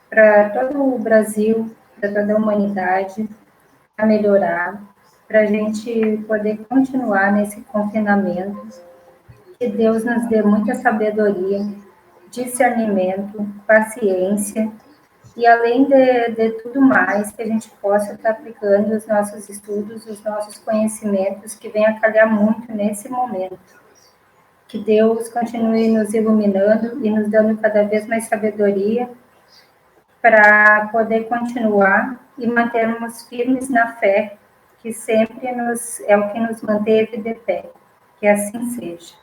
para todo o Brasil, para toda a humanidade, para melhorar, para a gente poder continuar nesse confinamento. Que Deus nos dê muita sabedoria, discernimento, paciência e, além de tudo mais, que a gente possa estar aplicando os nossos estudos, os nossos conhecimentos, que vem a calhar muito nesse momento. Que Deus continue nos iluminando e nos dando cada vez mais sabedoria para poder continuar e mantermos firmes na fé, que sempre é o que nos manteve de pé. Que assim seja.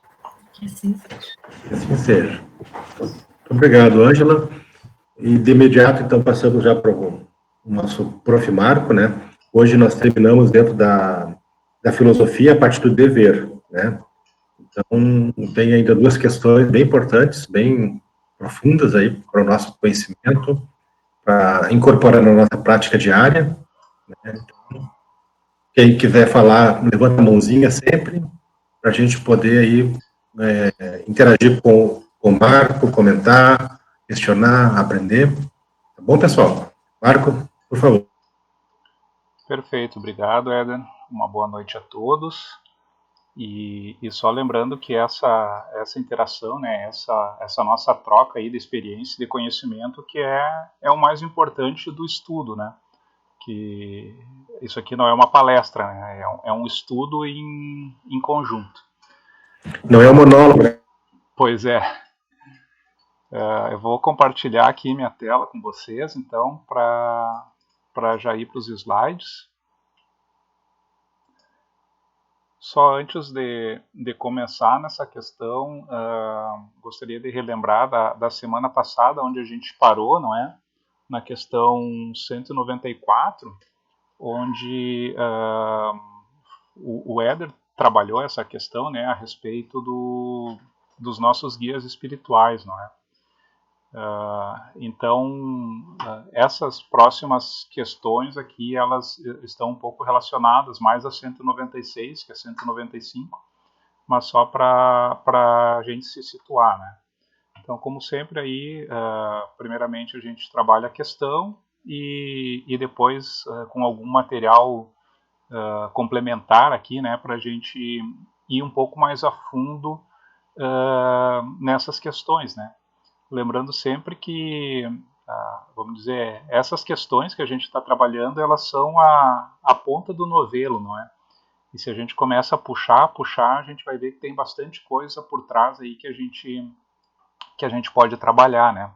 Que assim seja. Que assim seja. Muito obrigado, Ângela. E de imediato, então, passamos já para o nosso Prof. Marco, né? Hoje nós terminamos dentro da filosofia a parte do dever, né? Então, tem ainda duas questões bem importantes, bem profundas aí para o nosso conhecimento, para incorporar na nossa prática diária, né? Então, quem quiser falar, levanta a mãozinha sempre, para a gente poder aí interagir com o Marco, comentar, questionar, aprender. Tá bom, pessoal? Marco, por favor. Perfeito, obrigado, Éder. Uma boa noite a todos. E só lembrando que essa interação, né, essa nossa troca aí de experiência, de conhecimento, que é o mais importante do estudo, né? Que isso aqui não é uma palestra, né? É um estudo em conjunto. Não é um monólogo. Pois é. Eu vou compartilhar aqui minha tela com vocês, então, para já ir para os slides. Só antes de começar nessa questão, gostaria de relembrar da semana passada, onde a gente parou, não é? Na questão 194, onde o Éder trabalhou essa questão, né, a respeito dos nossos guias espirituais, não é? Então, essas próximas questões aqui, elas estão um pouco relacionadas mais a 196 que a 195, mas só para a gente se situar, né? Então, como sempre aí, primeiramente a gente trabalha a questão e depois com algum material complementar aqui, né, para a gente ir um pouco mais a fundo nessas questões, né? Lembrando sempre que, vamos dizer, essas questões que a gente está trabalhando, elas são a ponta do novelo, não é? E se a gente começa a puxar, a gente vai ver que tem bastante coisa por trás aí que a gente pode trabalhar, né?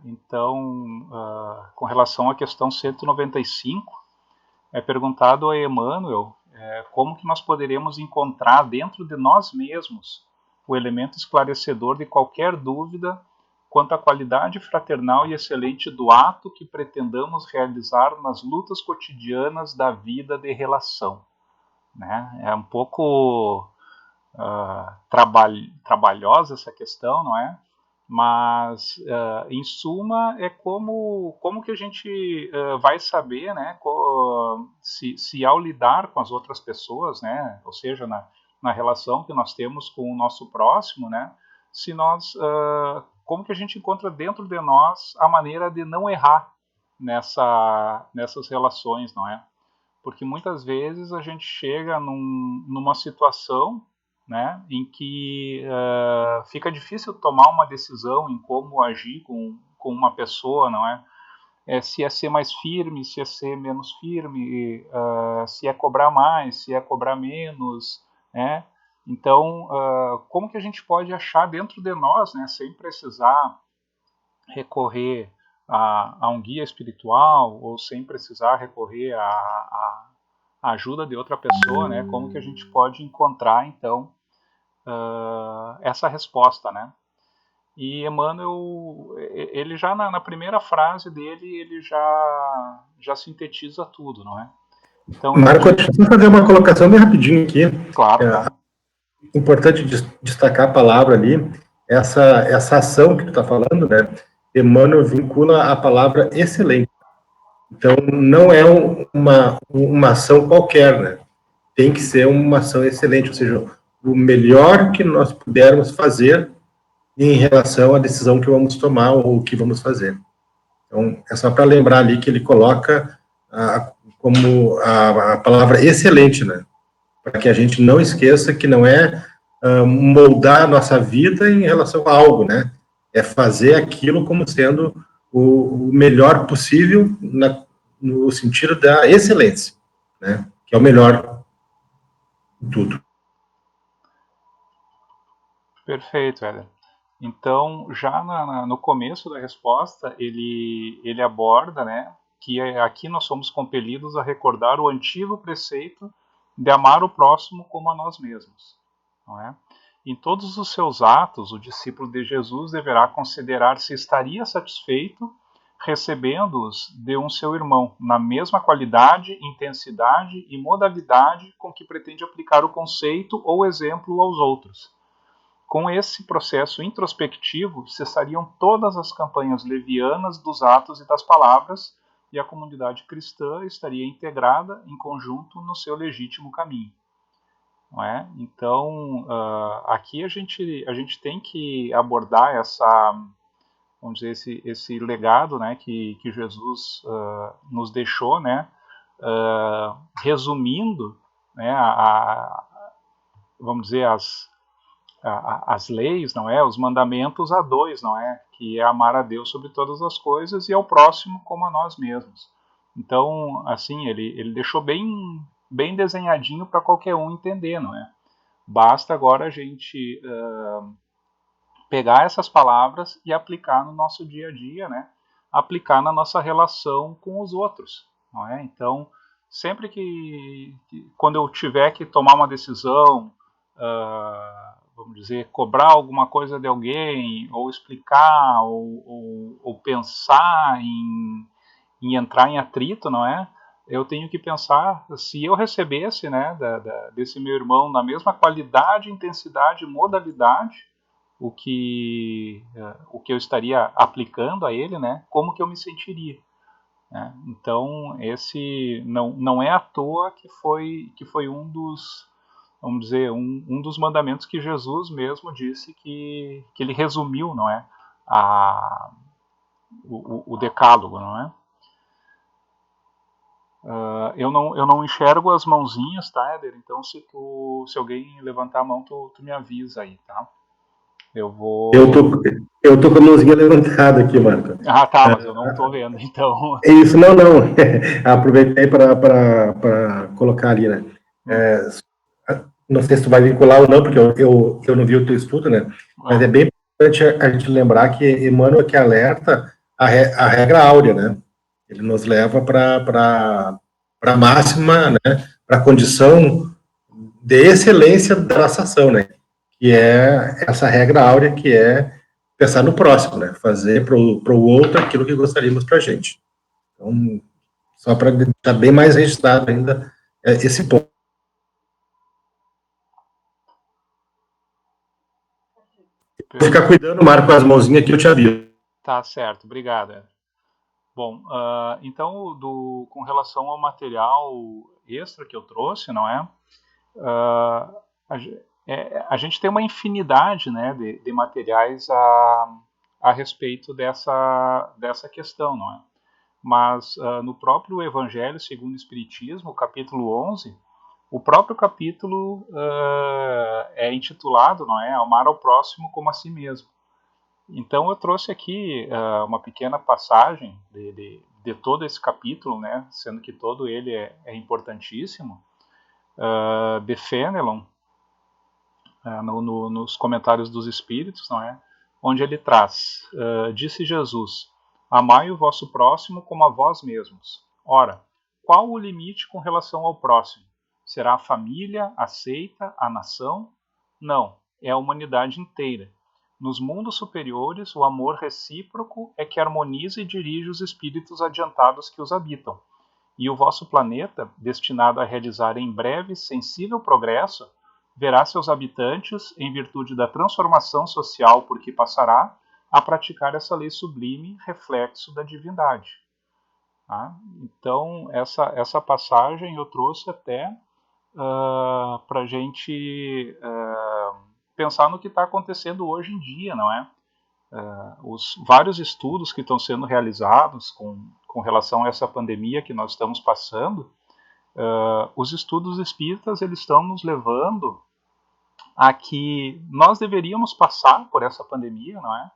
Então, com relação à questão 195, é perguntado a Emmanuel como que nós poderíamos encontrar dentro de nós mesmos o elemento esclarecedor de qualquer dúvida quanto à qualidade fraternal e excelente do ato que pretendamos realizar nas lutas cotidianas da vida de relação, né? É um pouco trabalhosa essa questão, não é? Mas, em suma, é como que a gente vai saber, né, se ao lidar com as outras pessoas, né, ou seja, na relação que nós temos com o nosso próximo, né, se nós, como que a gente encontra dentro de nós a maneira de não errar nessas relações, não é? Porque muitas vezes a gente chega numa situação, né, em que fica difícil tomar uma decisão em como agir com uma pessoa, não é? Se é ser mais firme, se é ser menos firme, se é cobrar mais, se é cobrar menos, né? Então, como que a gente pode achar dentro de nós, né, sem precisar recorrer a um guia espiritual ou sem precisar recorrer a ajuda de outra pessoa, né? Como que a gente pode encontrar, então, essa resposta, né? E Emmanuel, ele já na primeira frase dele, ele já sintetiza tudo, não é? Então, Marco, deixa eu fazer uma colocação bem rapidinho aqui. Claro. Importante destacar a palavra ali, essa ação que tu está falando, né? Emmanuel vincula a palavra excelente. Então, não é uma ação qualquer, né? Tem que ser uma ação excelente, ou seja, o melhor que nós pudermos fazer em relação à decisão que vamos tomar ou o que vamos fazer. Então, é só para lembrar ali que ele coloca como a palavra excelente, né? Para que a gente não esqueça que não é moldar a nossa vida em relação a algo, né? É fazer aquilo como sendo o melhor possível no sentido da excelência, né? Que é o melhor de tudo. Perfeito, Éder. Então, já no começo da resposta, ele aborda, né, que aqui nós somos compelidos a recordar o antigo preceito de amar o próximo como a nós mesmos. Não é? Em todos os seus atos, o discípulo de Jesus deverá considerar se estaria satisfeito recebendo-os de um seu irmão, na mesma qualidade, intensidade e modalidade com que pretende aplicar o conceito ou exemplo aos outros. Com esse processo introspectivo, cessariam todas as campanhas levianas dos atos e das palavras, e a comunidade cristã estaria integrada em conjunto no seu legítimo caminho. Não é? Então, aqui a gente tem que abordar vamos dizer, esse legado, né, que Jesus nos deixou, né, resumindo, né, vamos dizer, as leis, não é? Os mandamentos a dois, não é? Que é amar a Deus sobre todas as coisas e ao próximo como a nós mesmos. Então, assim, ele deixou bem desenhadinho para qualquer um entender, não é? Basta agora a gente pegar essas palavras e aplicar no nosso dia a dia, né? Aplicar na nossa relação com os outros, não é? Então, sempre quando eu tiver que tomar uma decisão, vamos dizer, cobrar alguma coisa de alguém, ou explicar, ou pensar em entrar em atrito, não é? Eu tenho que pensar, se eu recebesse, né, desse meu irmão na mesma qualidade, intensidade e modalidade, o que eu estaria aplicando a ele, né, como que eu me sentiria. Né? Então, esse não é à toa que foi um dos, vamos dizer, um dos mandamentos que Jesus mesmo disse que ele resumiu, não é? O decálogo, não é? Eu não enxergo as mãozinhas, tá, Éder? Então, se alguém levantar a mão, tu me avisa aí, tá? Eu vou. Eu tô com a mãozinha levantada aqui, Marco. Ah, tá, mas eu não tô vendo, então. É isso, não, não. Aproveitei para colocar ali, né? É, não sei se tu vai vincular ou não, porque eu não vi o teu estudo, né? Mas é bem importante a gente lembrar que Emmanuel que alerta a regra áurea, né? Ele nos leva para a máxima, né? Para a condição de excelência da nossa ação, né? Que é essa regra áurea, que é pensar no próximo, né? Fazer para o outro aquilo que gostaríamos para a gente. Então, só para deixar bem mais registrado ainda esse ponto. Vou ficar cuidando, Marco, com as mãozinhas que eu te aviso. Tá certo, obrigado. Bom, então, com relação ao material extra que eu trouxe, não é? A gente tem uma infinidade, né, de materiais a respeito dessa questão, não é? Mas no próprio Evangelho segundo o Espiritismo, capítulo 11, o próprio capítulo é intitulado, não é? Amar ao próximo como a si mesmo. Então eu trouxe aqui uma pequena passagem de todo esse capítulo, né? Sendo que todo ele é importantíssimo, de Fenelon, nos comentários dos Espíritos, não é? Onde ele traz, disse Jesus, amai o vosso próximo como a vós mesmos. Ora, qual o limite com relação ao próximo? Será a família, a seita, a nação? Não, é a humanidade inteira. Nos mundos superiores, o amor recíproco é que harmoniza e dirige os espíritos adiantados que os habitam. E o vosso planeta, destinado a realizar em breve sensível progresso, verá seus habitantes, em virtude da transformação social por que passará, a praticar essa lei sublime, reflexo da divindade. Tá? Então, essa passagem eu trouxe até para a gente pensar no que está acontecendo hoje em dia, não é? Os vários estudos que estão sendo realizados com relação a essa pandemia que nós estamos passando, os estudos espíritas eles estão nos levando a que nós deveríamos passar por essa pandemia, não é?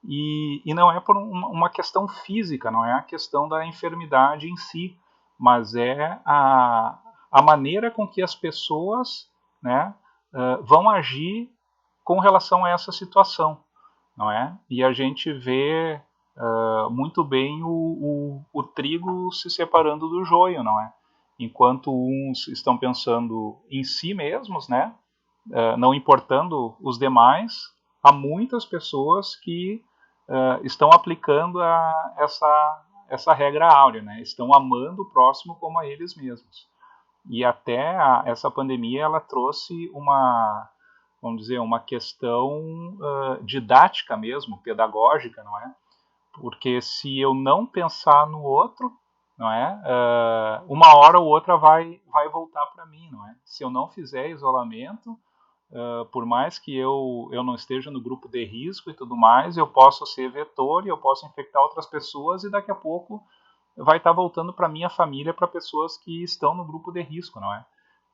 E não é por uma questão física, não é a questão da enfermidade em si, mas é a maneira com que as pessoas, né, vão agir com relação a essa situação, não é? E a gente vê muito bem o trigo se separando do joio, não é? Enquanto uns estão pensando em si mesmos, né, não importando os demais, há muitas pessoas que estão aplicando essa regra áurea, né? Estão amando o próximo como a eles mesmos. E até essa pandemia ela trouxe vamos dizer, uma questão didática mesmo, pedagógica, não é? Porque se eu não pensar no outro, não é? Uma hora ou outra vai voltar para mim, não é? Se eu não fizer isolamento, por mais que eu não esteja no grupo de risco e tudo mais, eu posso ser vetor e eu posso infectar outras pessoas e daqui a pouco vai estar voltando para minha família, para pessoas que estão no grupo de risco, não é?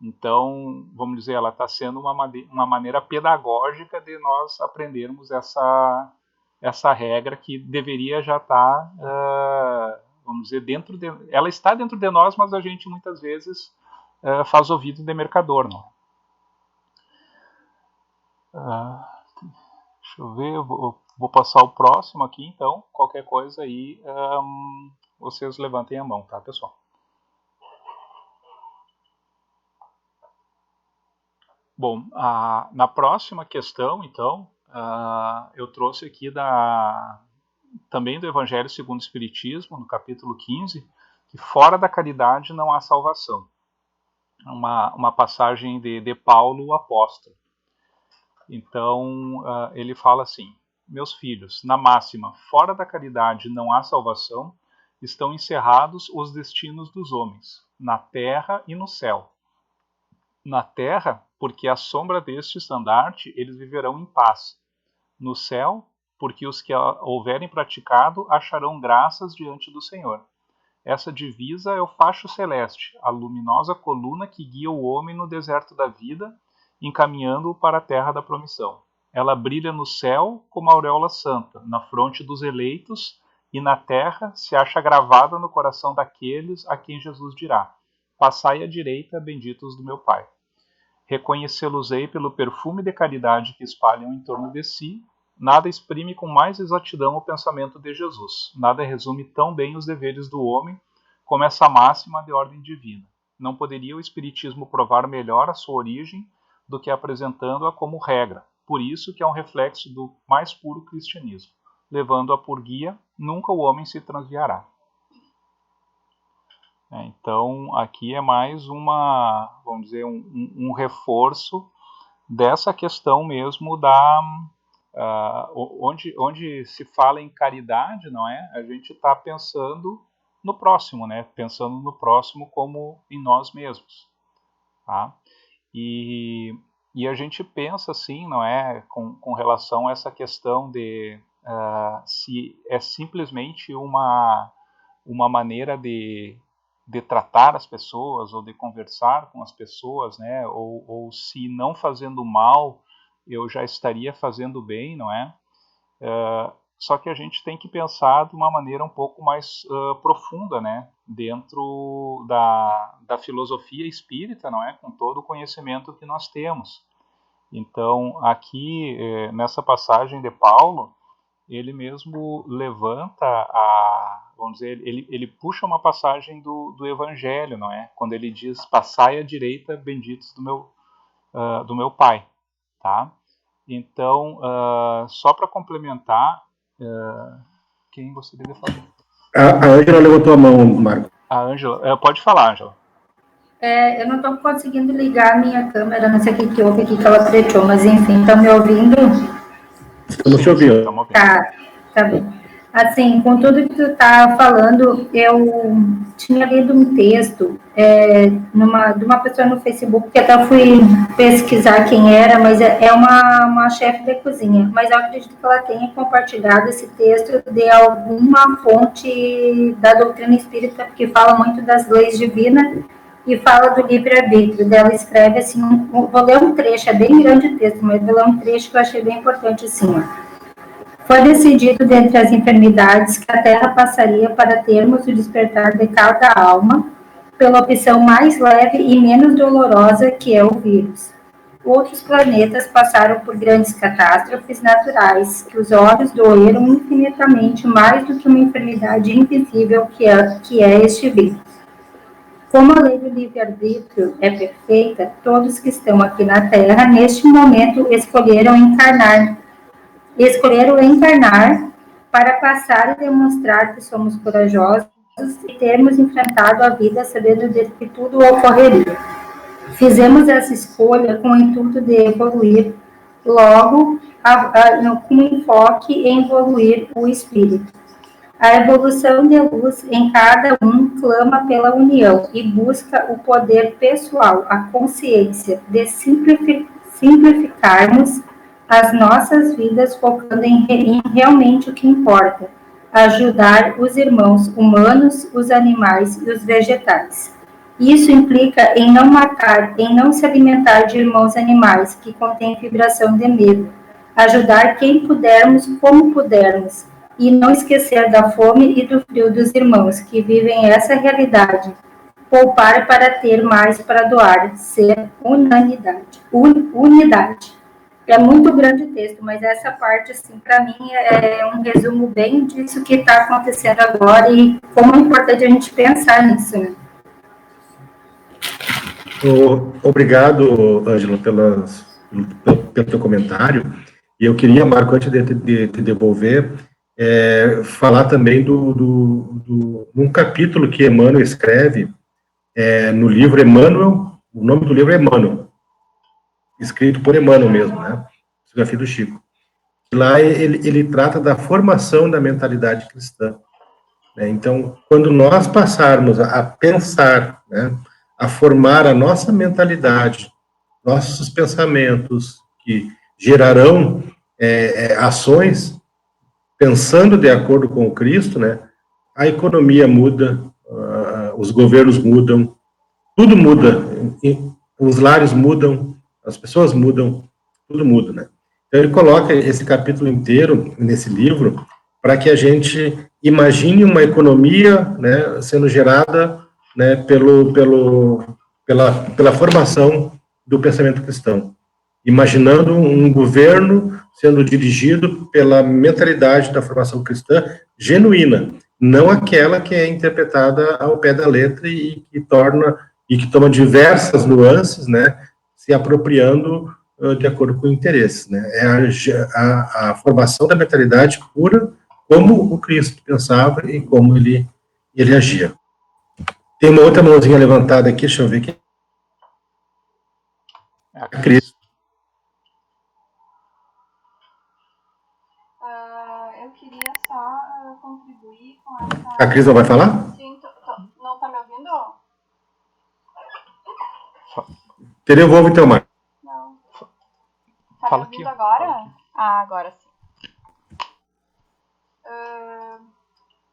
Então, vamos dizer, ela está sendo uma maneira pedagógica de nós aprendermos essa regra que deveria já estar, vamos dizer, ela está dentro de nós, mas a gente muitas vezes faz ouvido de mercador, não é? Deixa eu ver, eu vou passar o próximo aqui, então, qualquer coisa aí, vocês levantem a mão, tá, pessoal? Bom, na próxima questão, então, eu trouxe aqui também do Evangelho segundo o Espiritismo, no capítulo 15, que fora da caridade não há salvação. Uma passagem de Paulo, o apóstolo. Então, ele fala assim: meus filhos, na máxima, fora da caridade não há salvação, estão encerrados os destinos dos homens, na terra e no céu. Na terra, porque à sombra deste estandarte eles viverão em paz. No céu, porque os que a houverem praticado acharão graças diante do Senhor. Essa divisa é o facho celeste, a luminosa coluna que guia o homem no deserto da vida, encaminhando-o para a terra da promissão. Ela brilha no céu como a auréola santa, na fronte dos eleitos, e na terra se acha gravada no coração daqueles a quem Jesus dirá: passai à direita, benditos do meu Pai. Reconhecê-los-ei pelo perfume de caridade que espalham em torno de si. Nada exprime com mais exatidão o pensamento de Jesus. Nada resume tão bem os deveres do homem como essa máxima de ordem divina. Não poderia o Espiritismo provar melhor a sua origem do que apresentando-a como regra. Por isso que é um reflexo do mais puro cristianismo. Levando-a por guia, nunca o homem se transviará. Então, aqui é mais vamos dizer, um reforço dessa questão mesmo onde se fala em caridade, não é? A gente está pensando no próximo, né? Pensando no próximo como em nós mesmos, tá? E a gente pensa assim, não é? Com relação a essa questão de se é simplesmente uma maneira de tratar as pessoas ou de conversar com as pessoas, né? Ou se não fazendo mal, eu já estaria fazendo bem, não é? Só que a gente tem que pensar de uma maneira um pouco mais profunda, né? Dentro da filosofia espírita, não é? Com todo o conhecimento que nós temos. Então, aqui, nessa passagem de Paulo, ele mesmo levanta vamos dizer, ele puxa uma passagem do Evangelho, não é? Quando ele diz: passai à direita, benditos do meu Pai, tá? Então, só para complementar, quem gostaria de falar? A Ângela levantou a mão, Marco. A Ângela, pode falar, Ângela. Eu não estou conseguindo ligar a minha câmera, não sei o que houve aqui que ela tretou, mas enfim, estão me ouvindo? Estamos te ouvindo. Tá bem. Assim, com tudo que tu está falando, eu tinha lido um texto de uma pessoa no Facebook, que até fui pesquisar quem era, mas é uma chefe de cozinha. Mas eu acredito que ela tenha compartilhado esse texto de alguma fonte da doutrina espírita, que fala muito das leis divinas e fala do livre-arbítrio. Ela escreve assim, vou ler um trecho, é bem grande o texto, mas vou ler um trecho que eu achei bem importante assim, ó. Foi decidido dentre as enfermidades que a Terra passaria para termos o despertar de cada alma, pela opção mais leve e menos dolorosa, que é o vírus. Outros planetas passaram por grandes catástrofes naturais, que os olhos doeram infinitamente mais do que uma enfermidade invisível que é este vírus. Como a lei do livre-arbítrio é perfeita, todos que estão aqui na Terra, neste momento, escolheram encarnar para passar e demonstrar que somos corajosos e termos enfrentado a vida sabendo de que tudo ocorreria. Fizemos essa escolha com o intuito de evoluir, logo, com enfoque em evoluir o espírito. A evolução de luz em cada um clama pela união e busca o poder pessoal, a consciência de simplificarmos as nossas vidas focando em realmente o que importa, ajudar os irmãos humanos, os animais e os vegetais. Isso implica em não matar, em não se alimentar de irmãos animais que contêm vibração de medo, ajudar quem pudermos, como pudermos, e não esquecer da fome e do frio dos irmãos que vivem essa realidade. Poupar para ter mais para doar, ser unidade. É muito grande o texto, mas essa parte, assim, para mim, é um resumo bem disso que está acontecendo agora e como é importante a gente pensar nisso, né? Obrigado, Ângela, pelo teu comentário. E eu queria, Marco, antes de te devolver, falar também um capítulo que Emmanuel escreve no livro Emmanuel, o nome do livro é Emmanuel, escrito por Emmanuel mesmo, né? Psicografia do Chico. Lá ele trata da formação da mentalidade cristã. Né? Então, quando nós passarmos a pensar, né, a formar a nossa mentalidade, nossos pensamentos, que gerarão ações, pensando de acordo com o Cristo, né, a economia muda, os governos mudam, tudo muda, os lares mudam, as pessoas mudam, tudo muda, né? Então ele coloca esse capítulo inteiro nesse livro para que a gente imagine uma economia, né, sendo gerada, né, pela formação do pensamento cristão, imaginando um governo sendo dirigido pela mentalidade da formação cristã genuína, não aquela que é interpretada ao pé da letra e que toma diversas nuances, né, se apropriando de acordo com interesses, né? É a formação da mentalidade pura, como o Cristo pensava e como ele agia. Tem uma outra mãozinha levantada aqui, deixa eu ver quem. A Cris. Eu queria só contribuir com essa... A Cris não vai falar? Sim, não está me ouvindo? Te devolvo então, Marcos. Não. Tá me ouvindo agora? Ah, agora sim.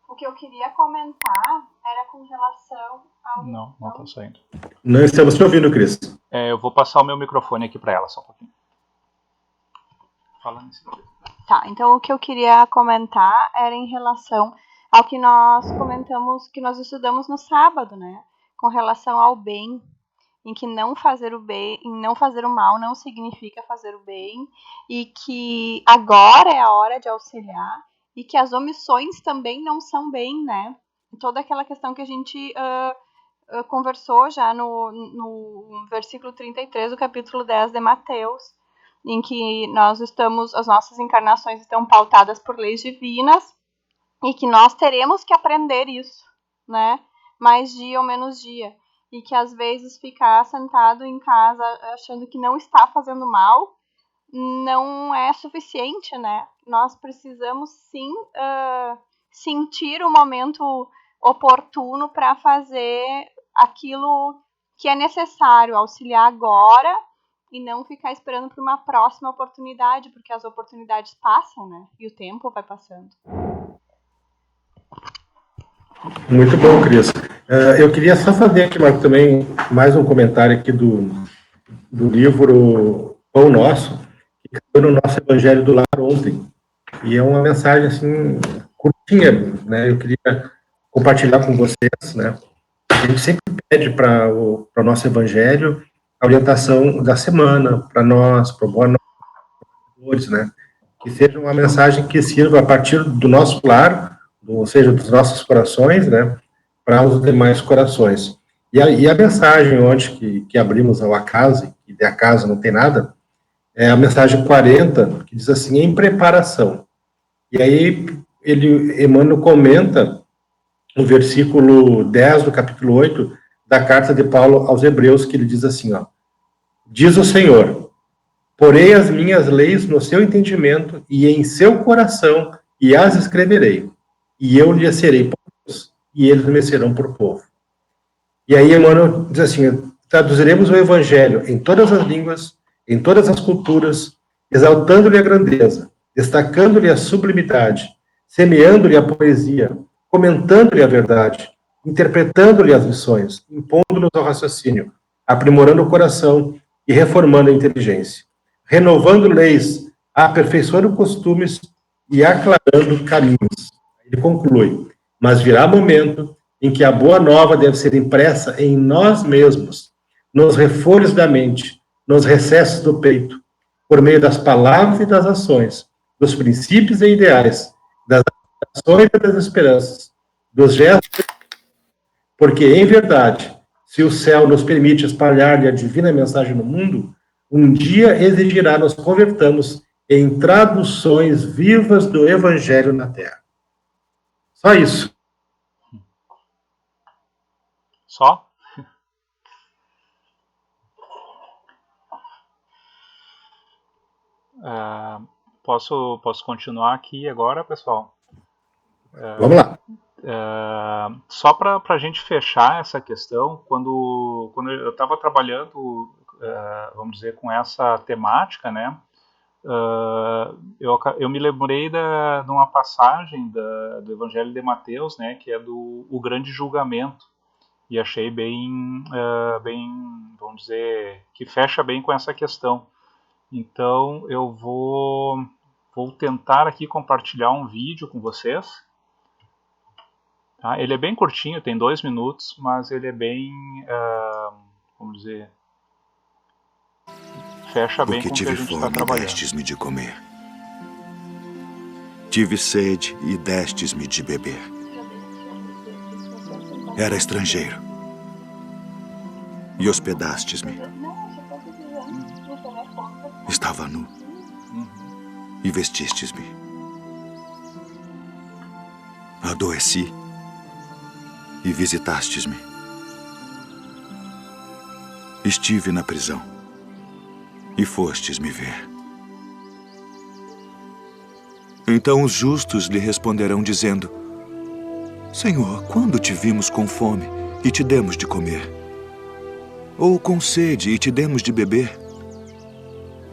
O que eu queria comentar era com relação ao... Não está saindo. Não estamos te ouvindo, Cris. Eu vou passar o meu microfone aqui para ela, só um pouquinho. Fala nesse momento. Tá, então o que eu queria comentar era em relação ao que nós comentamos, que nós estudamos no sábado, né? Com relação ao bem, em que não fazer o bem, em não fazer o mal não significa fazer o bem, e que agora é a hora de auxiliar, e que as omissões também não são bem, né? Toda aquela questão que a gente conversou já no versículo 33 do capítulo 10 de Mateus, em que as nossas encarnações estão pautadas por leis divinas e que nós teremos que aprender isso, né? Mais dia ou menos dia. E que às vezes ficar sentado em casa achando que não está fazendo mal não é suficiente, né? Nós precisamos sim sentir o momento oportuno para fazer aquilo que é necessário, auxiliar agora e não ficar esperando por uma próxima oportunidade, porque as oportunidades passam, né? E o tempo vai passando. Muito bom, Cris. Eu queria só fazer aqui, Marco, também mais um comentário aqui do livro Pão Nosso, que caiu no nosso Evangelho do Lar ontem. E é uma mensagem, assim, curtinha, né? Eu queria compartilhar com vocês, né? A gente sempre pede para o nosso Evangelho a orientação da semana, para nós, para o Boa Noite, né? Que seja uma mensagem que sirva a partir do nosso lar, ou seja, dos nossos corações, né? Para os demais corações. E a mensagem ontem que abrimos ao acaso, e de acaso não tem nada, é a mensagem 40, que diz assim, em preparação. E aí, Emmanuel comenta no versículo 10 do capítulo 8 da carta de Paulo aos Hebreus, que ele diz assim, ó, diz o Senhor, porei as minhas leis no seu entendimento e em seu coração, e as escreverei, e eu lhes serei por Deus, e eles me serão por povo. E aí Emmanuel diz assim, traduziremos o Evangelho em todas as línguas, em todas as culturas, exaltando-lhe a grandeza, destacando-lhe a sublimidade, semeando-lhe a poesia, comentando-lhe a verdade, interpretando-lhe as lições, impondo-nos ao raciocínio, aprimorando o coração e reformando a inteligência, renovando leis, aperfeiçoando costumes e aclarando caminhos. Ele conclui, mas virá momento em que a boa nova deve ser impressa em nós mesmos, nos refolhos da mente, nos recessos do peito, por meio das palavras e das ações, dos princípios e ideais, das ações e das esperanças, dos gestos, porque, em verdade, se o céu nos permite espalhar-lhe a divina mensagem no mundo, um dia exigirá nos convertamos em traduções vivas do Evangelho na Terra. Só isso. Só? Posso continuar aqui agora, pessoal? Vamos lá. Só para a gente fechar essa questão, quando eu estava trabalhando, vamos dizer, com essa temática, né, eu me lembrei de uma passagem do Evangelho de Mateus, né, que é o grande julgamento, e achei bem, vamos dizer, que fecha bem com essa questão. Então eu vou tentar aqui compartilhar um vídeo com vocês. Tá? Ele é bem curtinho, tem 2 minutos, mas ele é bem, vamos dizer, fecha bem com o que a gente está trabalhando. Porque tive fome e destes-me de comer. Tive sede e destes-me de beber. Era estrangeiro e hospedastes-me. Estava nu e vestistes-me. Adoeci e visitastes-me. Estive na prisão e fostes me ver. Então os justos lhe responderão dizendo, Senhor, quando te vimos com fome e te demos de comer? Ou com sede e te demos de beber?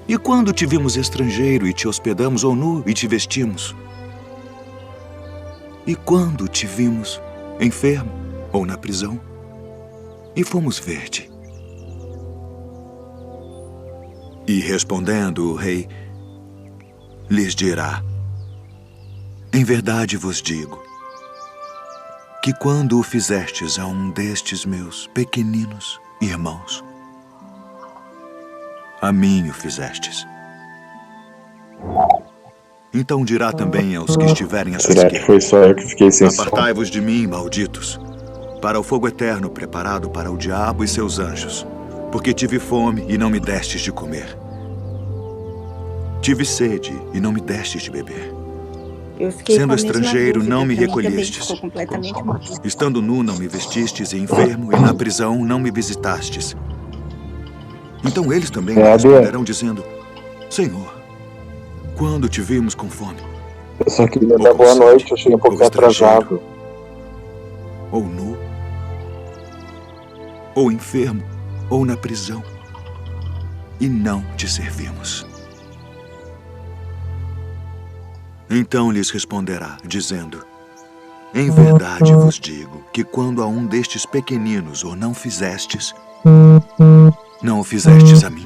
E quando te vimos estrangeiro e te hospedamos, ou nu e te vestimos? E quando te vimos enfermo ou na prisão e fomos ver-te? E respondendo o rei, lhes dirá, em verdade vos digo, que quando o fizestes a um destes meus pequeninos irmãos, a mim o fizestes. Então dirá também aos que estiverem à sua esquerda, foi só eu que fiquei sem som. Apartai-vos de mim, malditos, para o fogo eterno preparado para o diabo e seus anjos, porque tive fome e não me destes de comer. Tive sede e não me destes de beber. Sendo estrangeiro, não me recolhestes. Estando nu, não me vestistes, e enfermo, e na prisão, não me visitastes. Então eles também lhe responderão dizendo, Senhor, quando te vimos com fome? Eu só queria dar boa noite, eu cheguei um pouco atrasado. Ou nu, ou enfermo, ou na prisão, e não te servimos. Então lhes responderá, dizendo: em verdade vos digo que quando a um destes pequeninos o não fizestes, não o fizestes a mim.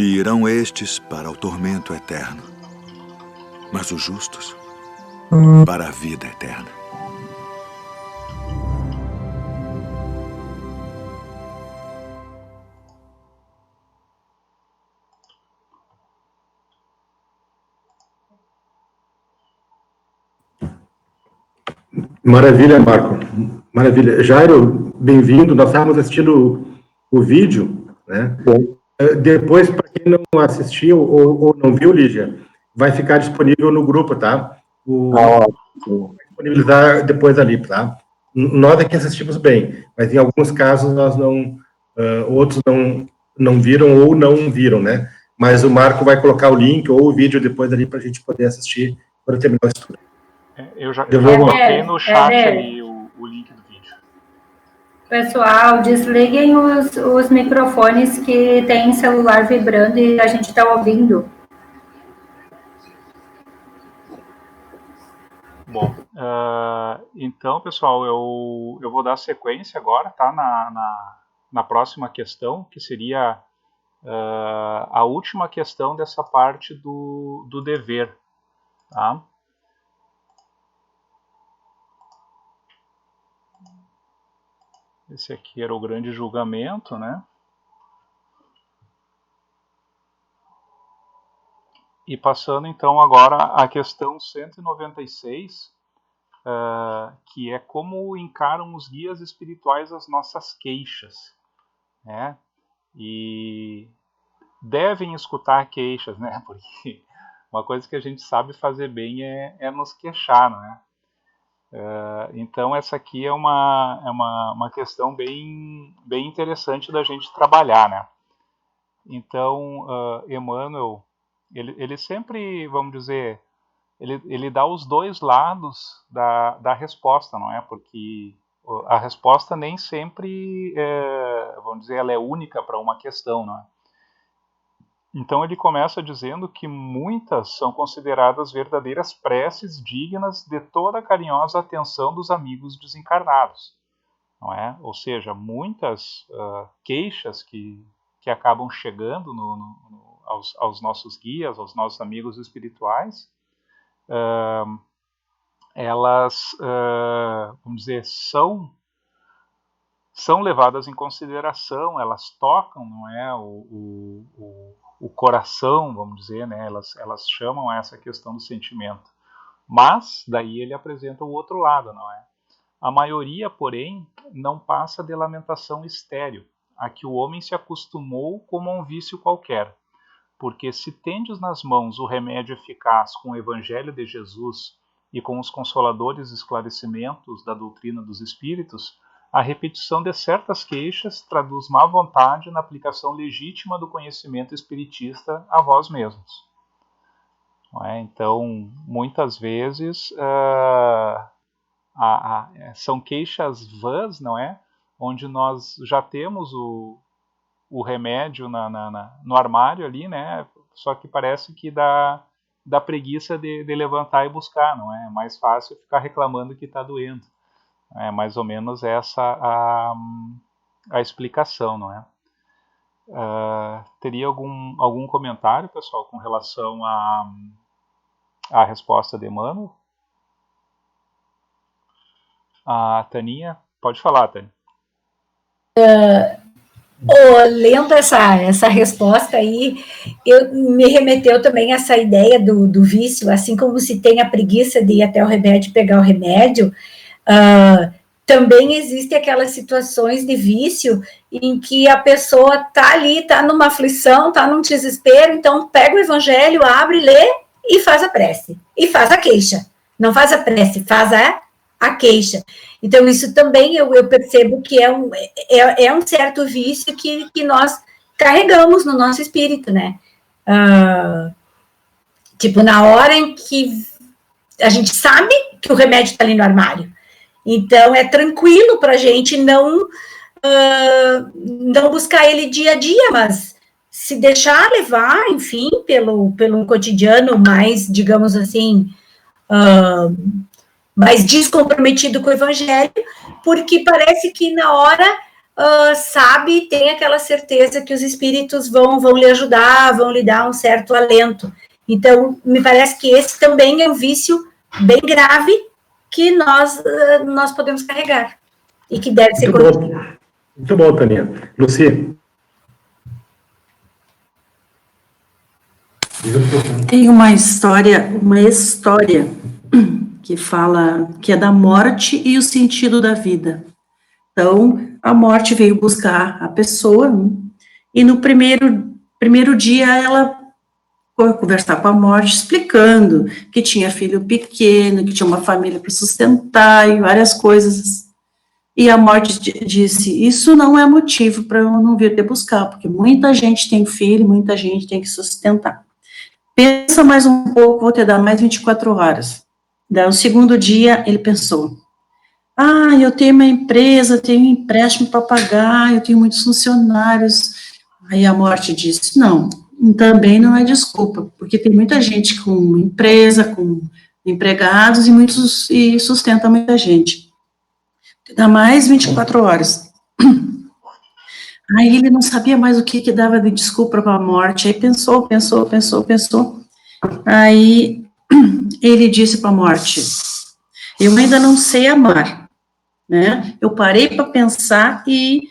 E irão estes para o tormento eterno, mas os justos para a vida eterna. Maravilha, Marco. Maravilha. Jairo, bem-vindo. Nós estávamos assistindo o vídeo, né? Bom. Depois, para quem não assistiu ou não viu, Lígia, vai ficar disponível no grupo, tá? Vai disponibilizar depois ali, tá? Nós aqui assistimos bem, mas em alguns casos nós não, outros não viram ou não viram, né? Mas o Marco vai colocar o link ou o vídeo depois ali para a gente poder assistir quando terminar o estudo. Eu já coloquei no chat ali o link do vídeo. Pessoal, desliguem os microfones que tem celular vibrando e a gente está ouvindo. Bom, então, pessoal, eu vou dar sequência agora, tá? Na próxima questão, que seria a última questão dessa parte do dever, tá? Esse aqui era o grande julgamento, né? E passando então agora à questão 196, que é como encaram os guias espirituais as nossas queixas, né? E devem escutar queixas, né? Porque uma coisa que a gente sabe fazer bem é nos queixar, né? Então essa aqui é uma questão bem interessante da gente trabalhar, né? Então Emmanuel, ele sempre, vamos dizer, ele dá os dois lados da resposta, não é? Porque a resposta nem sempre, vamos dizer, ela é única para uma questão, não é? Então ele começa dizendo que muitas são consideradas verdadeiras preces dignas de toda a carinhosa atenção dos amigos desencarnados, não é? Ou seja, muitas queixas que acabam chegando aos nossos guias, aos nossos amigos espirituais, elas, vamos dizer, são levadas em consideração, elas tocam, não é, o coração, vamos dizer, né, elas chamam essa questão do sentimento. Mas, daí ele apresenta o outro lado, não é? A maioria, porém, não passa de lamentação estéril, a que o homem se acostumou como a um vício qualquer. Porque se tendes nas mãos o remédio eficaz com o Evangelho de Jesus e com os consoladores esclarecimentos da doutrina dos Espíritos, a repetição de certas queixas traduz má vontade na aplicação legítima do conhecimento espiritista a vós mesmos. Não é? Então, muitas vezes, são queixas vãs, não é? Onde nós já temos o remédio no armário ali, né? Só que parece que dá preguiça de levantar e buscar, não é? É mais fácil ficar reclamando que está doendo. É mais ou menos essa a explicação, não é? Teria algum comentário, pessoal, com relação à resposta de Emmanuel? A Taninha? Pode falar, Tânia. Lendo essa resposta aí, me remeteu também a essa ideia do vício, assim como se tem a preguiça de ir até o remédio pegar o remédio, também existem aquelas situações de vício em que a pessoa está ali, está numa aflição, está num desespero, então pega o evangelho, abre, lê e faz a prece, e faz a queixa. Não faz a prece, faz a queixa. Então, isso também eu percebo que é um certo vício que nós carregamos no nosso espírito, né? Tipo, na hora em que a gente sabe que o remédio está ali no armário. Então, é tranquilo para a gente não buscar ele dia a dia, mas se deixar levar, enfim, pelo cotidiano mais, digamos assim, mais descomprometido com o evangelho, porque parece que na hora sabe, tem aquela certeza que os espíritos vão lhe ajudar, vão lhe dar um certo alento. Então, me parece que esse também é um vício bem grave que nós podemos carregar e que deve ser corrigido. Muito bom, Taninha. Luci? Tem uma história que fala que é da morte e o sentido da vida. Então, a morte veio buscar a pessoa, né? E no primeiro dia ela foi conversar com a morte, explicando que tinha filho pequeno, que tinha uma família para sustentar e várias coisas. E a morte disse, isso não é motivo para eu não vir te buscar, porque muita gente tem filho, muita gente tem que sustentar. Pensa mais um pouco, vou te dar mais 24 horas. Daí, no segundo dia, ele pensou, eu tenho uma empresa, tenho um empréstimo para pagar, eu tenho muitos funcionários. Aí a morte disse, não, também não é desculpa, porque tem muita gente com empresa, com empregados e sustenta muita gente. Dá mais 24 horas. Aí ele não sabia mais o que dava de desculpa para a morte, aí pensou. Aí ele disse para a morte, eu ainda não sei amar, né? Eu parei para pensar e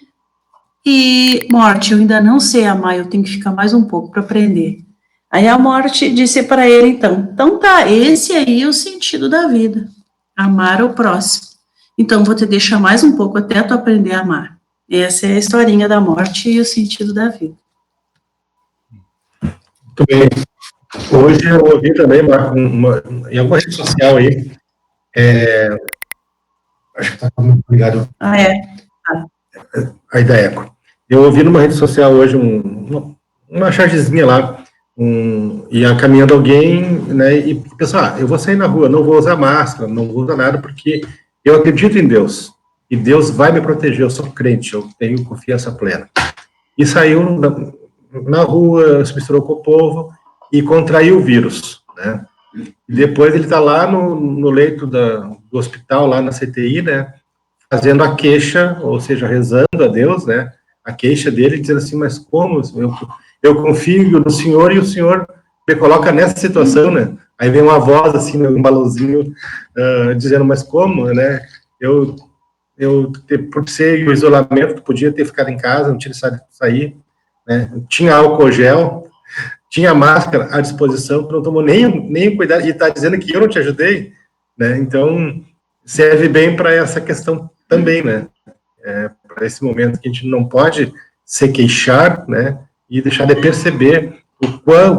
morte, eu ainda não sei amar, eu tenho que ficar mais um pouco para aprender. Aí a morte disse para ele, então tá, esse aí é o sentido da vida, amar o próximo. Então vou te deixar mais um pouco até tu aprender a amar. Essa é a historinha da morte e o sentido da vida. Muito bem. Hoje eu ouvi também em alguma rede social aí, acho que está muito ligado aí da Eco. Eu ouvi numa rede social hoje uma chargezinha lá, ia caminhando alguém, né, e pensou, eu vou sair na rua, não vou usar máscara, não vou usar nada, porque eu acredito em Deus, e Deus vai me proteger, eu sou crente, eu tenho confiança plena. E saiu na rua, se misturou com o povo, e contraiu o vírus, né. E depois ele está lá no leito do hospital, lá na CTI, né, fazendo a queixa, ou seja, rezando a Deus, né, a queixa dele, dizendo assim, mas como? Eu confio no Senhor e o Senhor me coloca nessa situação, né? Aí vem uma voz, assim, um balãozinho, dizendo, mas como, né? Por ser o isolamento, podia ter ficado em casa, não tinha sair, né? Tinha álcool gel, tinha máscara à disposição, não tomou nem cuidado, e está dizendo que eu não te ajudei, né? Então, serve bem para essa questão também, né? Para esse momento que a gente não pode se queixar, né? E deixar de perceber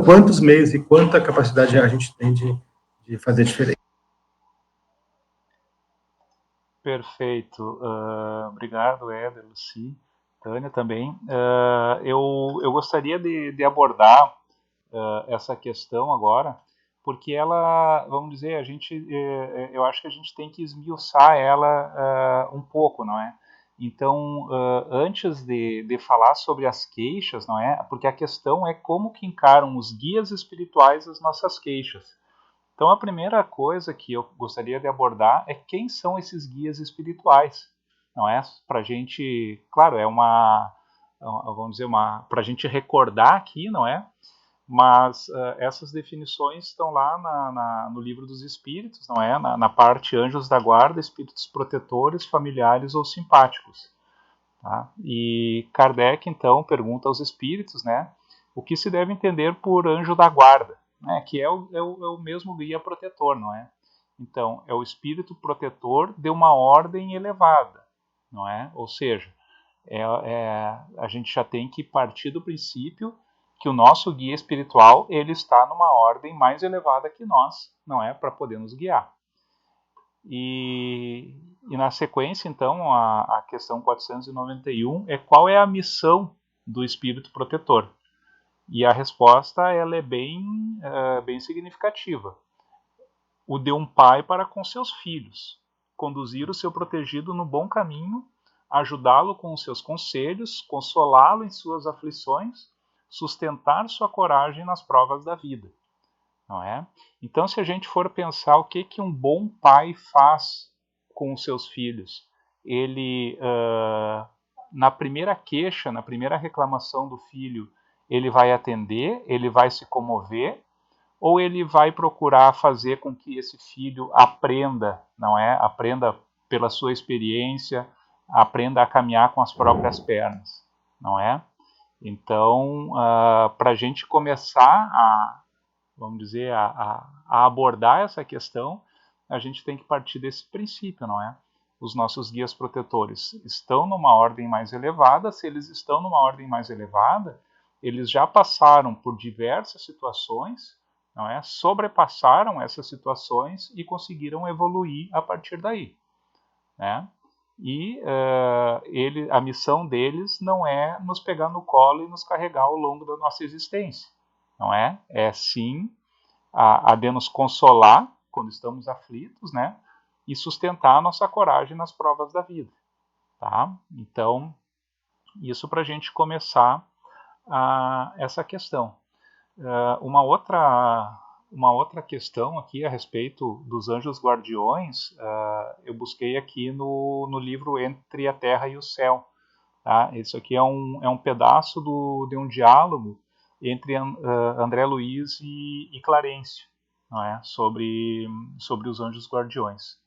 quantos meios e quanta capacidade a gente tem de fazer diferença. Perfeito. Obrigado, Éder, Luci, Tânia também. Eu gostaria de abordar essa questão agora, porque ela, vamos dizer, eu acho que a gente tem que esmiuçar ela um pouco, não é? Então, antes de falar sobre as queixas, não é? Porque a questão é como que encaram os guias espirituais as nossas queixas. Então, a primeira coisa que eu gostaria de abordar é quem são esses guias espirituais, não é? Para a gente, claro, vamos dizer, para a gente recordar aqui, não é? Mas essas definições estão lá no livro dos espíritos, não é? Na parte anjos da guarda, espíritos protetores, familiares ou simpáticos. Tá? E Kardec, então, pergunta aos espíritos, né, o que se deve entender por anjo da guarda, né, que é o mesmo guia protetor, não é? Então, é o espírito protetor de uma ordem elevada, não é? Ou seja, a gente já tem que partir do princípio que o nosso guia espiritual ele está numa ordem mais elevada que nós, não é, para poder nos guiar. E na sequência, então, a questão 491 é qual é a missão, do espírito protetor. E a resposta ela é bem significativa. O de um pai para com seus filhos, conduzir o seu protegido no bom caminho, ajudá-lo com os seus conselhos, consolá-lo em suas aflições, sustentar sua coragem nas provas da vida. Não é? Então, se a gente for pensar o que um bom pai faz com os seus filhos, ele, na primeira queixa, na primeira reclamação do filho, ele vai atender, ele vai se comover, ou ele vai procurar fazer com que esse filho aprenda, não é? Aprenda pela sua experiência, aprenda a caminhar com as próprias pernas, não é? Então, para a gente começar vamos dizer, a abordar essa questão, a gente tem que partir desse princípio, não é? Os nossos guias protetores estão numa ordem mais elevada. Se eles estão numa ordem mais elevada, eles já passaram por diversas situações, não é? Sobrepassaram essas situações e conseguiram evoluir a partir daí, né? E a missão deles não é nos pegar no colo e nos carregar ao longo da nossa existência, não é? É sim a de nos consolar quando estamos aflitos, né? E sustentar a nossa coragem nas provas da vida, tá? Então, isso para a gente começar essa questão. Uma outra questão aqui a respeito dos anjos guardiões, eu busquei aqui no livro Entre a Terra e o Céu. Tá? Isso aqui é um pedaço de um diálogo entre André Luiz e Clarencio, não é? sobre os anjos guardiões.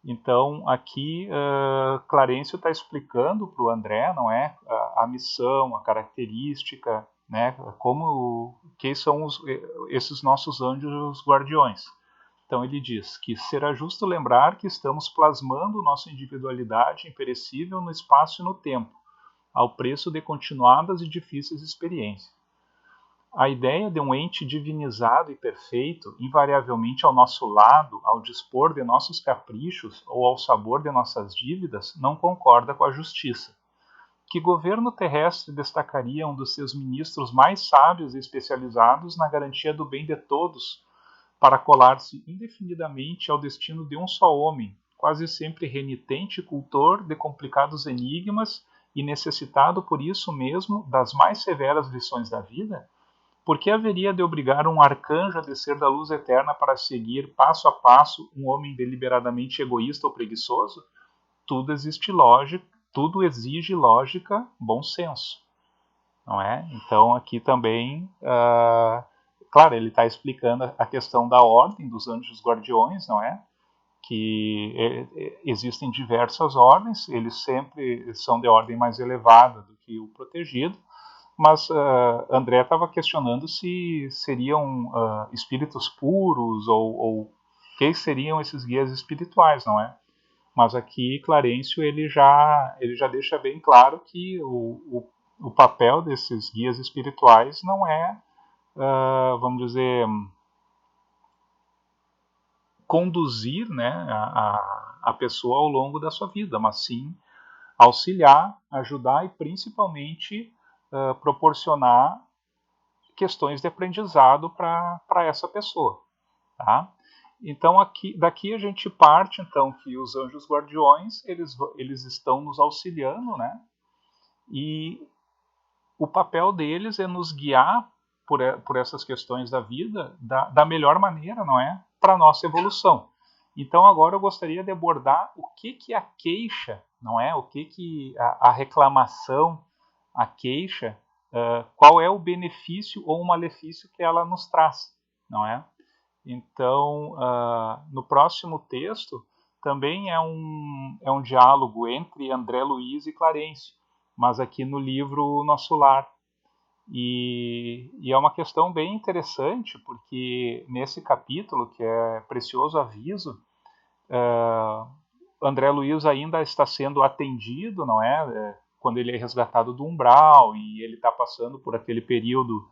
Então, aqui, Clarencio está explicando para o André, não é, a missão, a característica, né, que são esses nossos anjos guardiões. Então, ele diz que será justo lembrar que estamos plasmando nossa individualidade imperecível no espaço e no tempo, ao preço de continuadas e difíceis experiências. A ideia de um ente divinizado e perfeito, invariavelmente ao nosso lado, ao dispor de nossos caprichos ou ao sabor de nossas dívidas, não concorda com a justiça. Que governo terrestre destacaria um dos seus ministros mais sábios e especializados na garantia do bem de todos, para colar-se indefinidamente ao destino de um só homem, quase sempre renitente e cultor de complicados enigmas e necessitado por isso mesmo das mais severas lições da vida? Por que haveria de obrigar um arcanjo a descer da luz eterna para seguir, passo a passo, um homem deliberadamente egoísta ou preguiçoso? Tudo exige lógica, bom senso, não é? Então, aqui também, claro, ele está explicando a questão da ordem dos anjos guardiões, não é? Que existem diversas ordens, eles sempre são de ordem mais elevada do que o protegido, mas André estava questionando se seriam espíritos puros ou que seriam esses guias espirituais, não é? Mas aqui Clarencio ele já deixa bem claro que o papel desses guias espirituais não é, vamos dizer, conduzir, né, a pessoa ao longo da sua vida, mas sim auxiliar, ajudar e principalmente proporcionar questões de aprendizado para essa pessoa, tá? Então daqui a gente parte então que os anjos guardiões eles estão nos auxiliando, né? E o papel deles é nos guiar por essas questões da vida da melhor maneira, não é? Para a nossa evolução. Então agora eu gostaria de abordar o que a queixa, não é? O que a reclamação, a queixa, qual é o benefício ou o malefício que ela nos traz, não é? Então, no próximo texto, também é um diálogo entre André Luiz e Clarencio, mas aqui no livro Nosso Lar. E é uma questão bem interessante, porque nesse capítulo, que é Precioso Aviso, André Luiz ainda está sendo atendido, não é? Quando ele é resgatado do umbral e ele está passando por aquele período,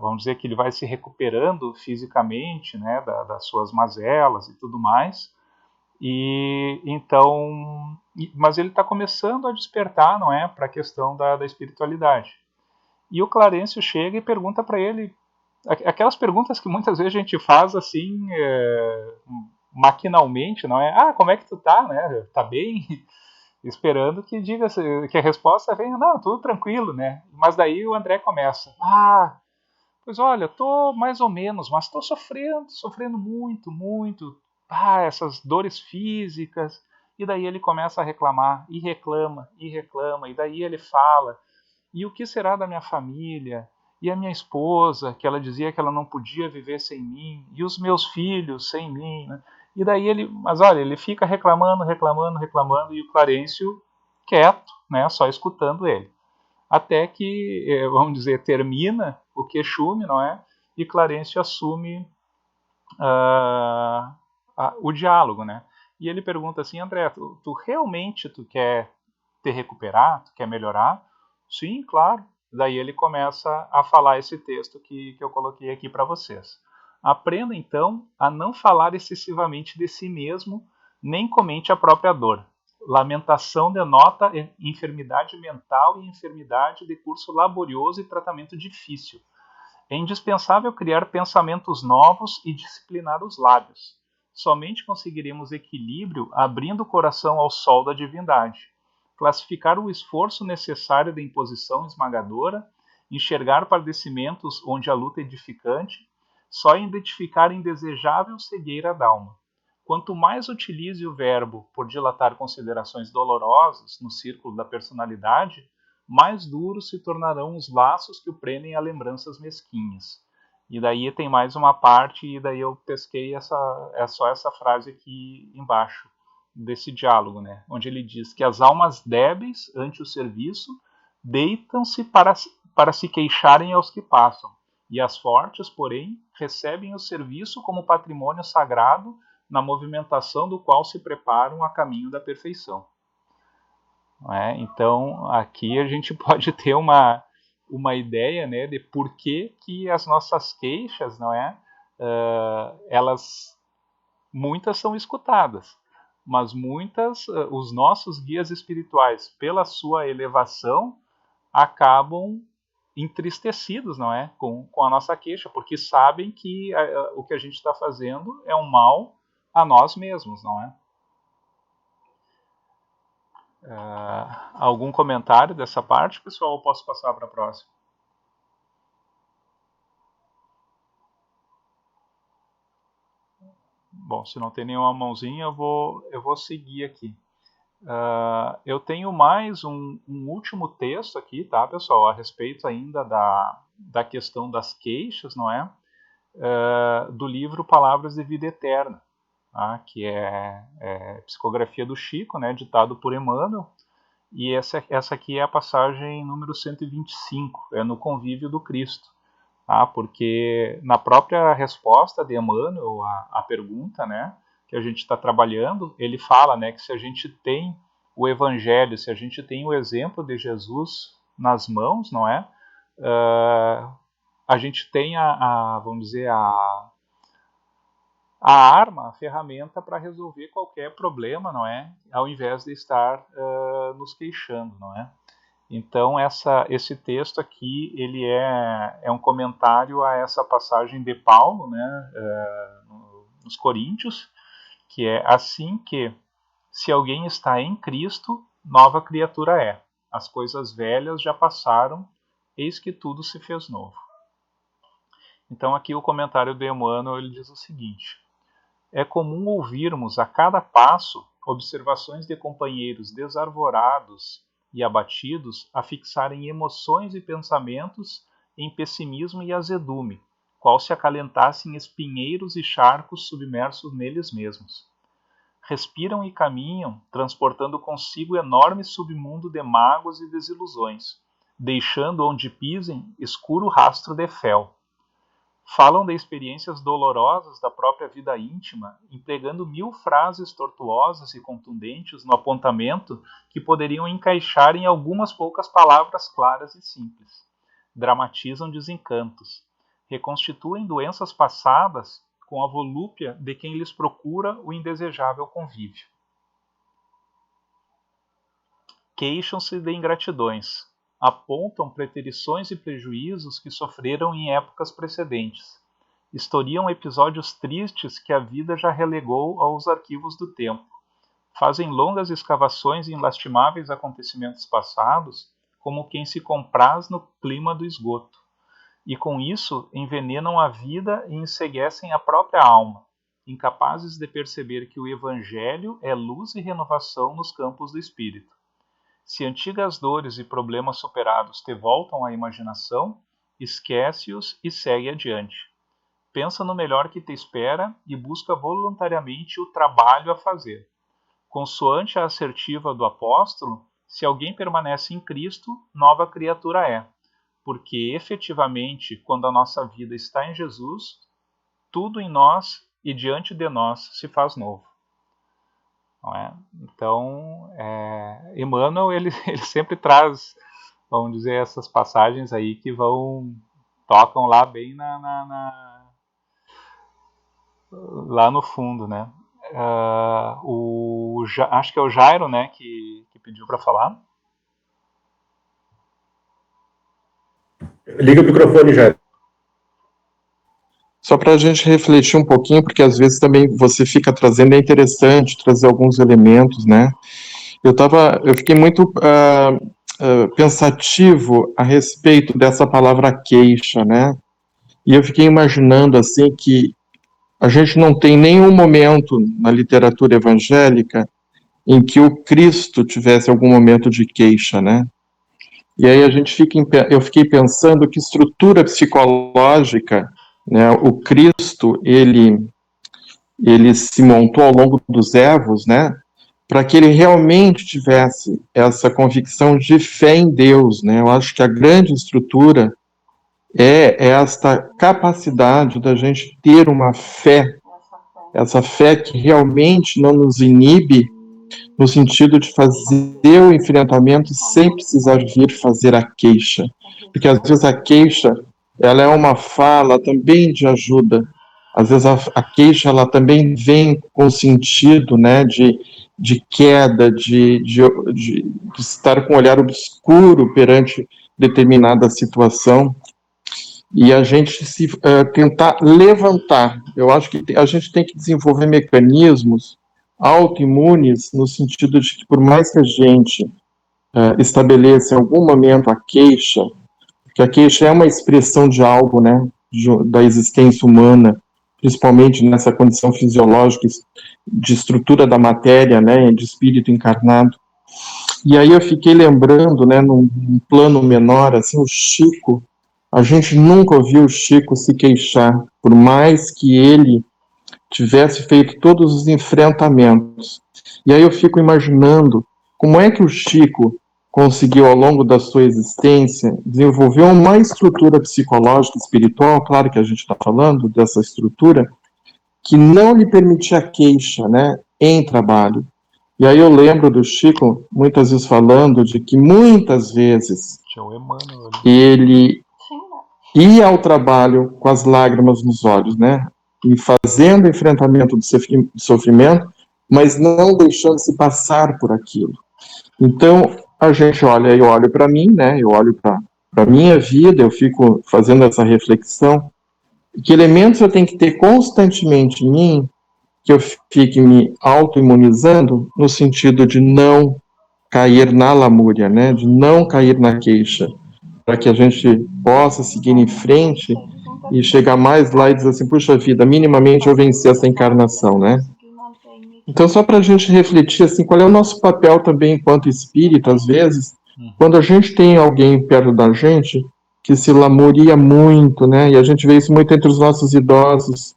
vamos dizer que ele vai se recuperando fisicamente, né, das suas mazelas e tudo mais. E então, mas ele está começando a despertar, não é, para a questão da espiritualidade. E o Clarencio chega e pergunta para ele aquelas perguntas que muitas vezes a gente faz assim, maquinalmente, não é? Ah, como é que tu tá, né? Tá bem? Esperando que diga que a resposta venha, não, tudo tranquilo, né? Mas daí o André começa, pois olha, tô mais ou menos, mas tô sofrendo muito, muito. Essas dores físicas. E daí ele começa a reclamar, e reclama, e daí ele fala, e o que será da minha família? E a minha esposa, que ela dizia que ela não podia viver sem mim, e os meus filhos sem mim, né? E daí mas olha, ele fica reclamando, e o Clarencio quieto, né, só escutando ele. Até que, vamos dizer, termina o queixume, não é? E Clarencio assume o diálogo, né? E ele pergunta assim, André, tu realmente quer te recuperar, tu quer melhorar? Sim, claro. Daí ele começa a falar esse texto que eu coloquei aqui para vocês. Aprenda então a não falar excessivamente de si mesmo, nem comente a própria dor. Lamentação denota enfermidade mental e enfermidade de curso laborioso e tratamento difícil. É indispensável criar pensamentos novos e disciplinar os lábios. Somente conseguiremos equilíbrio abrindo o coração ao sol da divindade. Classificar o esforço necessário da imposição esmagadora, enxergar padecimentos onde a luta é edificante, só identificar indesejável cegueira da alma. Quanto mais utilize o verbo por dilatar considerações dolorosas no círculo da personalidade, mais duros se tornarão os laços que o prendem a lembranças mesquinhas. E daí tem mais uma parte, e daí eu pesquei só essa frase aqui embaixo desse diálogo, né? Onde ele diz que as almas débeis ante o serviço deitam-se para se queixarem aos que passam, e as fortes, porém, recebem o serviço como patrimônio sagrado na movimentação do qual se preparam a caminho da perfeição. Então, aqui a gente pode ter uma ideia, né, de por que as nossas queixas, não é, muitas são escutadas, mas muitas, os nossos guias espirituais, pela sua elevação, acabam entristecidos, não é, com a nossa queixa, porque sabem que o que a gente está fazendo é um mal a nós mesmos, não é? Algum comentário dessa parte, pessoal, ou posso passar para a próxima? Bom, se não tem nenhuma mãozinha, eu vou seguir aqui. Eu tenho mais um último texto aqui, tá, pessoal, a respeito ainda da questão das queixas, não é? Do livro Palavras de Vida Eterna, tá? Que é psicografia do Chico, né, ditado por Emmanuel. E essa aqui é a passagem número 125, é no Convívio do Cristo. Tá? Porque na própria resposta de Emmanuel à pergunta, né, que a gente está trabalhando, ele fala, né, que se a gente tem o Evangelho, se a gente tem o exemplo de Jesus nas mãos, não é? A gente tem vamos dizer, a arma, a ferramenta para resolver qualquer problema, não é? Ao invés de estar nos queixando, não é? Então esse texto aqui ele é um comentário a essa passagem de Paulo, né, nos Coríntios, que é assim que se alguém está em Cristo, nova criatura é. As coisas velhas já passaram, eis que tudo se fez novo. Então aqui o comentário de Emmanuel ele diz o seguinte: é comum ouvirmos a cada passo observações de companheiros desarvorados e abatidos a fixarem emoções e pensamentos em pessimismo e azedume, qual se acalentassem espinheiros e charcos submersos neles mesmos. Respiram e caminham, transportando consigo enorme submundo de mágoas e desilusões, deixando onde pisem escuro rastro de fel. Falam de experiências dolorosas da própria vida íntima, empregando 1000 frases tortuosas e contundentes no apontamento que poderiam encaixar em algumas poucas palavras claras e simples. Dramatizam desencantos. Reconstituem doenças passadas com a volúpia de quem lhes procura o indesejável convívio. Queixam-se de ingratidões, apontam preterições e prejuízos que sofreram em épocas precedentes, historiam episódios tristes que a vida já relegou aos arquivos do tempo, fazem longas escavações em lastimáveis acontecimentos passados, como quem se compraz no clima do esgoto, e com isso envenenam a vida e enceguecem a própria alma, incapazes de perceber que o Evangelho é luz e renovação nos campos do espírito. Se antigas dores e problemas superados te voltam à imaginação, esquece-os e segue adiante. Pensa no melhor que te espera e busca voluntariamente o trabalho a fazer. Consoante a assertiva do apóstolo, se alguém permanece em Cristo, nova criatura é, porque efetivamente, quando a nossa vida está em Jesus, tudo em nós e diante de nós se faz novo. Não é? Então, Emmanuel ele sempre traz, vamos dizer, essas passagens aí que tocam lá bem lá no fundo, né? Acho que é o Jairo, né, que pediu para falar. Liga o microfone, Jairo. Só para a gente refletir um pouquinho, porque às vezes também você fica trazendo, é interessante trazer alguns elementos, né? Eu fiquei muito pensativo a respeito dessa palavra queixa, né? E eu fiquei imaginando, assim, que a gente não tem nenhum momento na literatura evangélica em que o Cristo tivesse algum momento de queixa, né? E aí eu fiquei pensando que estrutura psicológica, né, o Cristo, ele se montou ao longo dos évos, né, para que ele realmente tivesse essa convicção de fé em Deus, né? Eu acho que a grande estrutura é esta capacidade da gente ter uma fé, essa fé que realmente não nos inibe no sentido de fazer o enfrentamento sem precisar vir fazer a queixa. Porque às vezes a queixa, ela é uma fala também de ajuda. Às vezes a queixa, ela também vem com sentido, né, de queda, de estar com um olhar obscuro perante determinada situação. E a gente tentar levantar. Eu acho que a gente tem que desenvolver mecanismos autoimunes, no sentido de que, por mais que a gente estabeleça em algum momento a queixa, que a queixa é uma expressão de algo, né, da existência humana, principalmente nessa condição fisiológica de estrutura da matéria, né, de espírito encarnado. E aí eu fiquei lembrando, né, num plano menor, assim, o Chico, a gente nunca ouviu o Chico se queixar, por mais que ele tivesse feito todos os enfrentamentos. E aí eu fico imaginando como é que o Chico conseguiu, ao longo da sua existência, desenvolver uma estrutura psicológica, espiritual, claro que a gente está falando dessa estrutura, que não lhe permitia queixa, né, em trabalho. E aí eu lembro do Chico, muitas vezes falando de que muitas vezes ele ia ao trabalho com as lágrimas nos olhos, né, e fazendo enfrentamento do sofrimento, mas não deixando-se passar por aquilo. Então, a gente olha, eu olho para mim, né, eu olho para a minha vida, eu fico fazendo essa reflexão, que elementos eu tenho que ter constantemente em mim, que eu fique me autoimunizando, no sentido de não cair na lamúria, né, de não cair na queixa, para que a gente possa seguir em frente e chegar mais lá e dizer assim, puxa vida, minimamente eu venci essa encarnação, né? Então, só para a gente refletir, assim, qual é o nosso papel também enquanto espírita, às vezes, quando a gente tem alguém perto da gente que se lamuria muito, né? E a gente vê isso muito entre os nossos idosos.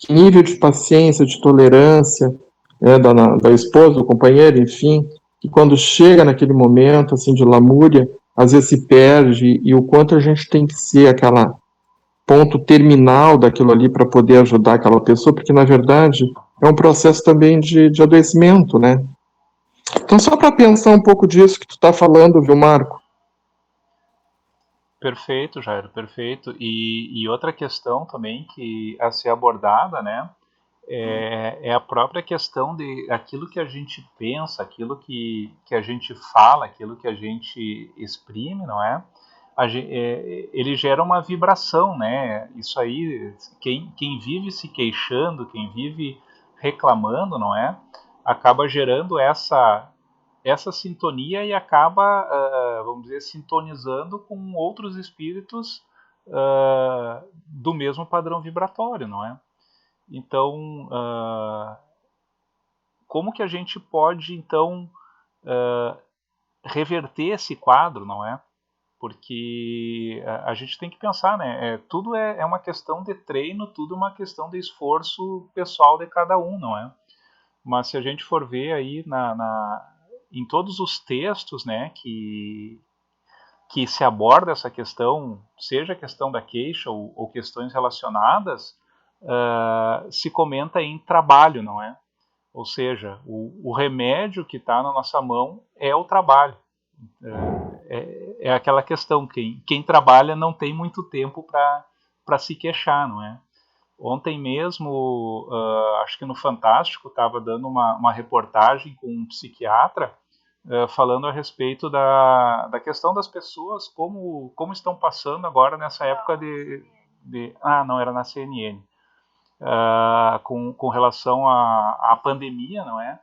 Que nível de paciência, de tolerância, né, da esposa, do companheiro, enfim, que quando chega naquele momento, assim, de lamúria, às vezes se perde, e o quanto a gente tem que ser aquela ponto terminal daquilo ali para poder ajudar aquela pessoa, porque, na verdade, é um processo também de adoecimento, né? Então, só para pensar um pouco disso que tu está falando, viu, Marco? Perfeito, Jairo, perfeito. E outra questão também que a ser abordada, né, é a própria questão de aquilo que a gente pensa, aquilo que a gente fala, aquilo que a gente exprime, não é? Ele gera uma vibração, né? Isso aí, quem vive se queixando, quem vive reclamando, não é? Acaba gerando essa sintonia e acaba, vamos dizer, sintonizando com outros espíritos do mesmo padrão vibratório, não é? Então, como que a gente pode, então, reverter esse quadro, não é? Porque a gente tem que pensar, né? Tudo é uma questão de treino, tudo é uma questão de esforço pessoal de cada um, não é? Mas se a gente for ver aí em todos os textos, né, que se aborda essa questão, seja a questão da queixa ou questões relacionadas, se comenta em trabalho, não é? Ou seja, o remédio que está na nossa mão é o trabalho. É aquela questão, quem trabalha não tem muito tempo para se queixar, não é? Ontem mesmo, acho que no Fantástico, estava dando uma reportagem com um psiquiatra falando a respeito da questão das pessoas, como estão passando agora nessa época não, era na CNN, com relação à pandemia, não é?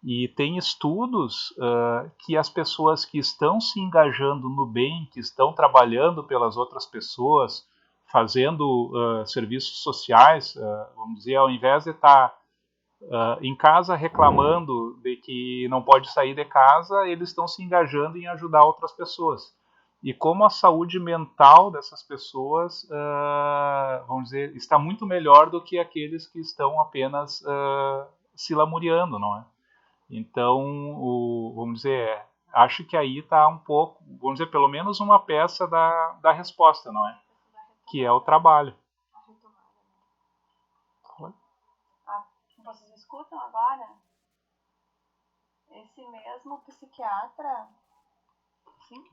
E tem estudos que as pessoas que estão se engajando no bem, que estão trabalhando pelas outras pessoas, fazendo serviços sociais, vamos dizer, ao invés de estar em casa reclamando de que não pode sair de casa, eles estão se engajando em ajudar outras pessoas. E como a saúde mental dessas pessoas, vamos dizer, está muito melhor do que aqueles que estão apenas se lamuriando, não é? Então, vamos dizer, acho que aí está um pouco, vamos dizer, pelo menos uma peça da resposta, não é? Que é o trabalho. Vocês escutam agora? Esse mesmo psiquiatra... Sim?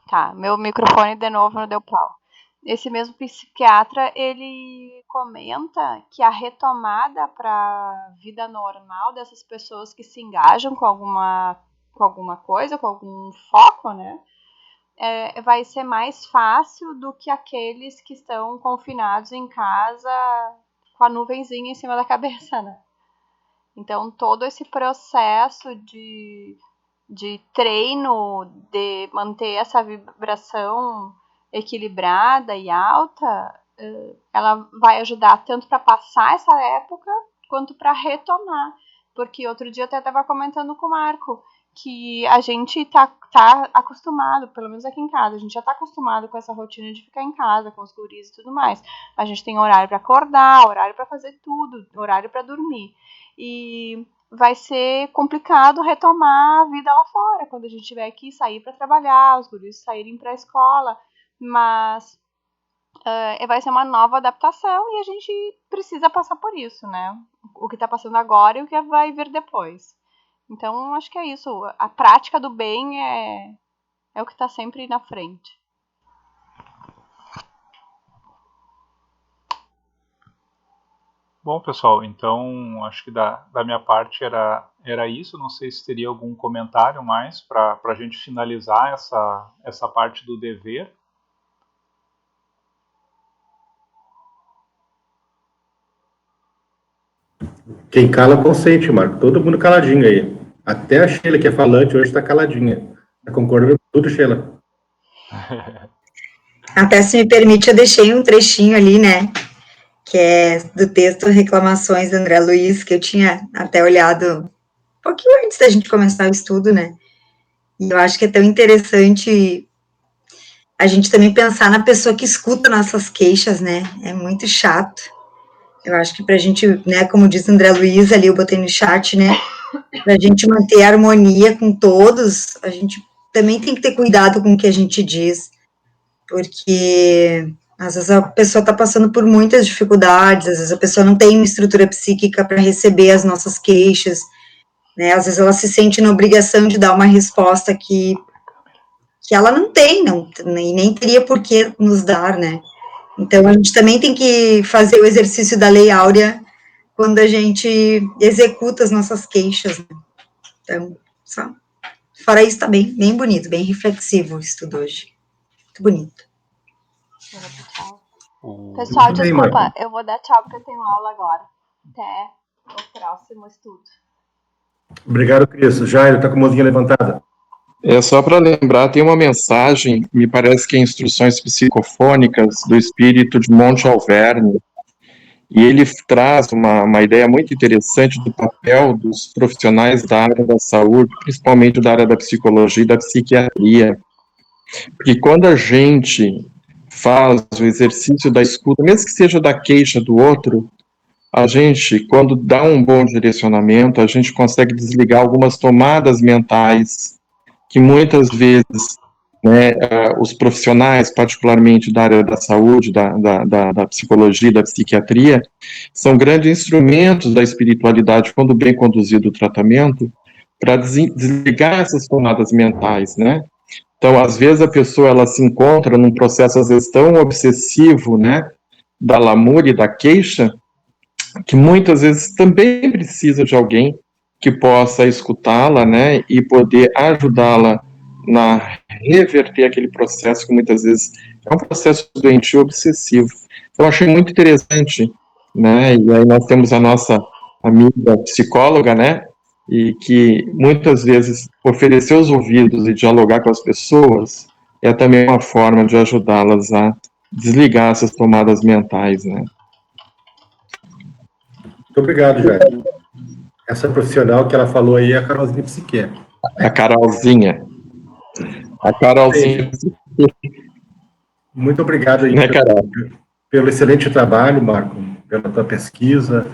Tá, meu microfone de novo não deu pau. Esse mesmo psiquiatra, ele comenta que a retomada para a vida normal dessas pessoas que se engajam com alguma coisa, com algum foco, né? Vai ser mais fácil do que aqueles que estão confinados em casa com a nuvenzinha em cima da cabeça, né? Então, todo esse processo de treino, de manter essa vibração equilibrada e alta, ela vai ajudar tanto para passar essa época, quanto para retomar. Porque outro dia eu até estava comentando com o Marco, que a gente tá acostumado, pelo menos aqui em casa, a gente já tá acostumado com essa rotina de ficar em casa, com os guris e tudo mais. A gente tem horário para acordar, horário para fazer tudo, horário para dormir. E vai ser complicado retomar a vida lá fora, quando a gente tiver que sair para trabalhar, os guris saírem para a escola, mas vai ser uma nova adaptação e a gente precisa passar por isso, né? O que está passando agora e o que vai vir depois. Então, acho que é isso. A prática do bem é o que está sempre na frente. Bom, pessoal, então acho que da minha parte era isso. Não sei se teria algum comentário mais para a gente finalizar essa parte do dever. Quem cala consente, Marco. Todo mundo caladinho aí. Até a Sheila, que é falante, hoje está caladinha. Está concordando com tudo, Sheila? Até, se me permite, eu deixei um trechinho ali, né? Que é do texto Reclamações do André Luiz, que eu tinha até olhado um pouquinho antes da gente começar o estudo, né? E eu acho que é tão interessante a gente também pensar na pessoa que escuta nossas queixas, né? É muito chato. Eu acho que pra gente, né, como diz o André Luiz ali, eu botei no chat, né? Pra gente manter a harmonia com todos, a gente também tem que ter cuidado com o que a gente diz, porque às vezes a pessoa está passando por muitas dificuldades, às vezes a pessoa não tem uma estrutura psíquica para receber as nossas queixas, né? Às vezes ela se sente na obrigação de dar uma resposta que que ela não tem, e nem teria por que nos dar, né? Então, a gente também tem que fazer o exercício da lei áurea quando a gente executa as nossas queixas, né? Então, só. Fora isso, tá bem bonito, bem reflexivo o estudo hoje. Muito bonito. Pessoal, Muito bem, desculpa, Marco. eu vou dar tchau porque eu tenho aula agora. Até o próximo estudo. Obrigado, Cris. Jairo, está com a mãozinha levantada. É só para lembrar, tem uma mensagem, me parece que é Instruções Psicofônicas do Espírito de Monte Alverne, e ele traz uma ideia muito interessante do papel dos profissionais da área da saúde, principalmente da área da psicologia e da psiquiatria. Porque quando a gente faz o exercício da escuta, mesmo que seja da queixa do outro, a gente, quando dá um bom direcionamento, a gente consegue desligar algumas tomadas mentais que muitas vezes, né, os profissionais, particularmente da área da saúde, da psicologia, da psiquiatria, são grandes instrumentos da espiritualidade, quando bem conduzido o tratamento, para desligar essas tomadas mentais, né? Então, às vezes a pessoa ela se encontra num processo às vezes tão obsessivo, né, da lamúria e da queixa, que muitas vezes também precisa de alguém que possa escutá-la, né, e poder ajudá-la na reverter aquele processo que muitas vezes é um processo doentio obsessivo. Então, eu achei muito interessante, né, e aí nós temos a nossa amiga psicóloga, né, e que muitas vezes oferecer os ouvidos e dialogar com as pessoas é também uma forma de ajudá-las a desligar essas tomadas mentais, né. Muito obrigado, Jairo. Essa profissional que ela falou aí é a Carolzinha Psique. A Carolzinha. A Carolzinha. Muito obrigado aí Né, Carol? pelo excelente trabalho, Marco, pela tua pesquisa,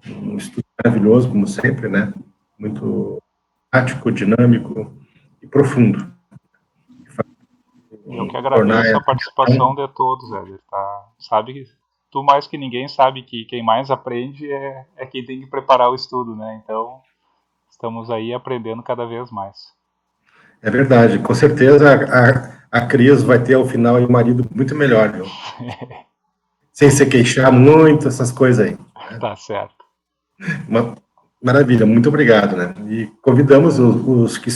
um estudo maravilhoso, como sempre, né? Muito prático, dinâmico e profundo. Eu que agradeço a participação de todos, Éder. Tá? Sabe que tu mais que ninguém sabe que quem mais aprende é quem tem que preparar o estudo, né? Então, estamos aí aprendendo cada vez mais. É verdade, com certeza a Cris vai ter ao final um marido muito melhor, viu? Sem se queixar muito, essas coisas aí. Né? Tá certo. Maravilha, muito obrigado, né? E convidamos os que